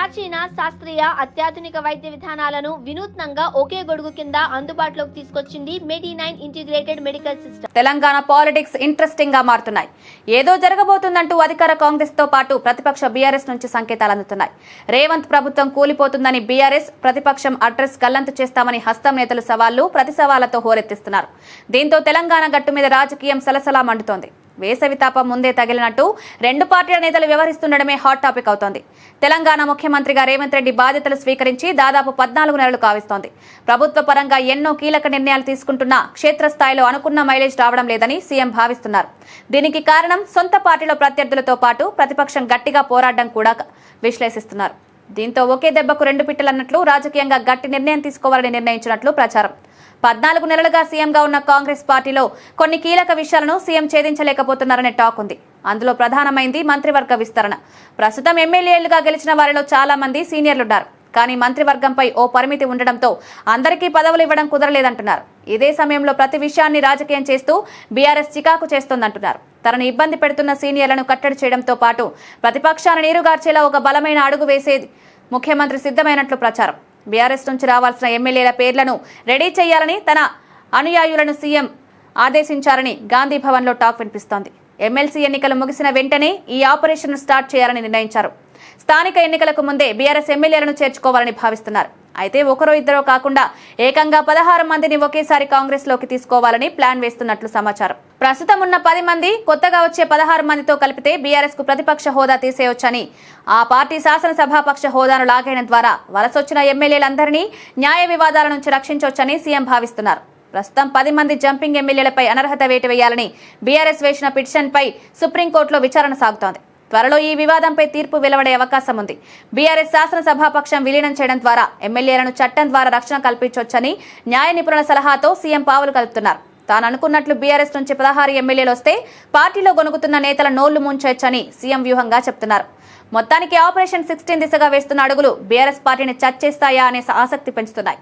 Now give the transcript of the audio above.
ప్రాచీన శాస్త్రీయ అత్యాధునిక వైద్య విధానాలను వినూత్నంగా ఒకే గొడుగు కింద అందుబాటులోకి తీసుకొచ్చింది మెడి9 integrated medical system. Telangana politics interesting గా మారుతున్నాయి. ఏదో జరగబోతుందంటూ అధికార కాంగ్రెస్ తో పాటు ప్రతిపక్ష బీఆర్ఎస్ నుంచి సంకేతాలు అందుతున్నాయి. రేవంత్ ప్రభుత్వం కూలిపోతుందని బీఆర్ఎస్, ప్రతిపక్షం అడ్రస్ గల్లంతు చేస్తామని హస్తం నేతలు సవాళ్లు ప్రతి సవాళ్లతో హోరెత్తిస్తున్నారు. దీంతో తెలంగాణ గట్టు మీద రాజకీయం సలసలా మండుతోంది. వేసవి తాపం ముందే తగిలినట్టు రెండు పార్టీల నేతలు వ్యవహరిస్తుండడమే హాట్ టాపిక్ అవుతోంది. తెలంగాణ ముఖ్యమంత్రిగా రేవంత్ రెడ్డి బాధ్యతలు స్వీకరించి దాదాపు 14 నెలలు కావిస్తోంది. ప్రభుత్వ పరంగా ఎన్నో కీలక నిర్ణయాలు తీసుకుంటున్నా క్షేత్రస్థాయిలో అనుకున్న మైలేజ్ రావడం లేదని సీఎం భావిస్తున్నారు. దీనికి కారణం సొంత పార్టీలో ప్రత్యర్థులతో పాటు ప్రతిపక్షం గట్టిగా పోరాడడం కూడా విశ్లేషిస్తున్నారు. దీంతో ఒకే దెబ్బకు రెండు పిట్టలన్నట్లు రాజకీయంగా గట్టి నిర్ణయం తీసుకోవాలని నిర్ణయించినట్లు ప్రచారం. 14 నెలలుగా సీఎంగా ఉన్న కాంగ్రెస్ పార్టీలో కొన్ని కీలక విషయాలను సీఎం ఛేదించలేకపోతున్నారనే టాక్ ఉంది. అందులో ప్రధానమైంది మంత్రివర్గ విస్తరణ. ప్రస్తుతం ఎమ్మెల్యేలుగా గెలిచిన వారిలో చాలా మంది సీనియర్లున్నారు. కానీ మంత్రివర్గంపై ఓ పరిమితి ఉండడంతో అందరికీ పదవులు ఇవ్వడం కుదరలేదంటున్నారు. ఇదే సమయంలో ప్రతి విషయాన్ని రాజకీయం చేస్తూ బీఆర్ఎస్ చికాకు చేస్తోందంటున్నారు. తనను ఇబ్బంది పెడుతున్న సీనియర్లను కట్టడి చేయడంతో పాటు ప్రతిపక్షాన్ని నీరుగార్చేలా ఒక బలమైన అడుగు వేసేది ముఖ్యమంత్రి సిద్ధమైనట్లు ప్రచారం. బీఆర్ఎస్ నుంచి రావాల్సిన ఎమ్మెల్యేల పేర్లను రెడీ చేయాలని తన అనుయాయులను సీఎం ఆదేశించారని గాంధీ భవన్లో టాక్ వినిపిస్తోంది. ఎమ్మెల్సీ ఎన్నికలు ముగిసిన వెంటనే ఈ ఆపరేషన్ స్టార్ట్ చేయాలని నిర్ణయించారు. స్థానిక ఎన్నికలకు ముందే బీఆర్ఎస్ ఎమ్మెల్యేలను చేర్చుకోవాలని భావిస్తున్నారు. అయితే ఒకరో ఇద్దరో కాకుండా ఏకంగా 16 మందిని ఒకేసారి కాంగ్రెస్ లోకి తీసుకోవాలని ప్లాన్ వేస్తున్నట్లు సమాచారం. ప్రస్తుతం ఉన్న 10 మంది కొత్తగా వచ్చే 16 మందితో కలిపితే బీఆర్ఎస్ కు ప్రతిపక్ష హోదా తీసేయొచ్చని, ఆ పార్టీ శాసనసభాపక్ష హోదాను లాగేయడం ద్వారా వలసొచ్చిన ఎమ్మెల్యేలందరినీ న్యాయ వివాదాల నుంచి రక్షించొచ్చని సీఎం భావిస్తున్నారు. ప్రస్తుతం 10 మంది జంపింగ్ ఎమ్మెల్యేలపై అనర్హత వేటు వేయాలని బీఆర్ఎస్ వేసిన పిటిషన్పై సుప్రీంకోర్టులో విచారణ సాగుతోంది. త్వరలో ఈ వివాదంపై తీర్పు వెలువడే అవకాశం ఉంది. బీఆర్ఎస్ శాసనసభాపక్షం విలీనం చేయడం ద్వారా ఎమ్మెల్యేలను చట్టం ద్వారా రక్షణ కల్పించొచ్చని న్యాయ నిపుణుల సలహాతో సీఎం పావులు కలుపుతున్నారు. తాను అనుకున్నట్లు బీఆర్ఎస్ నుంచి 16 ఎమ్మెల్యేలు వస్తే పార్టీలో గొనుగుతున్న నేతల నోళ్లు ముంచొచ్చని సీఎం వ్యూహంగా చెప్తున్నారు. మొత్తానికి ఆపరేషన్ 16 దిశగా వేస్తున్న అడుగులు బీఆర్ఎస్ పార్టీని చర్చేస్తాయా అనే ఆసక్తి పెంచుతున్నాయి.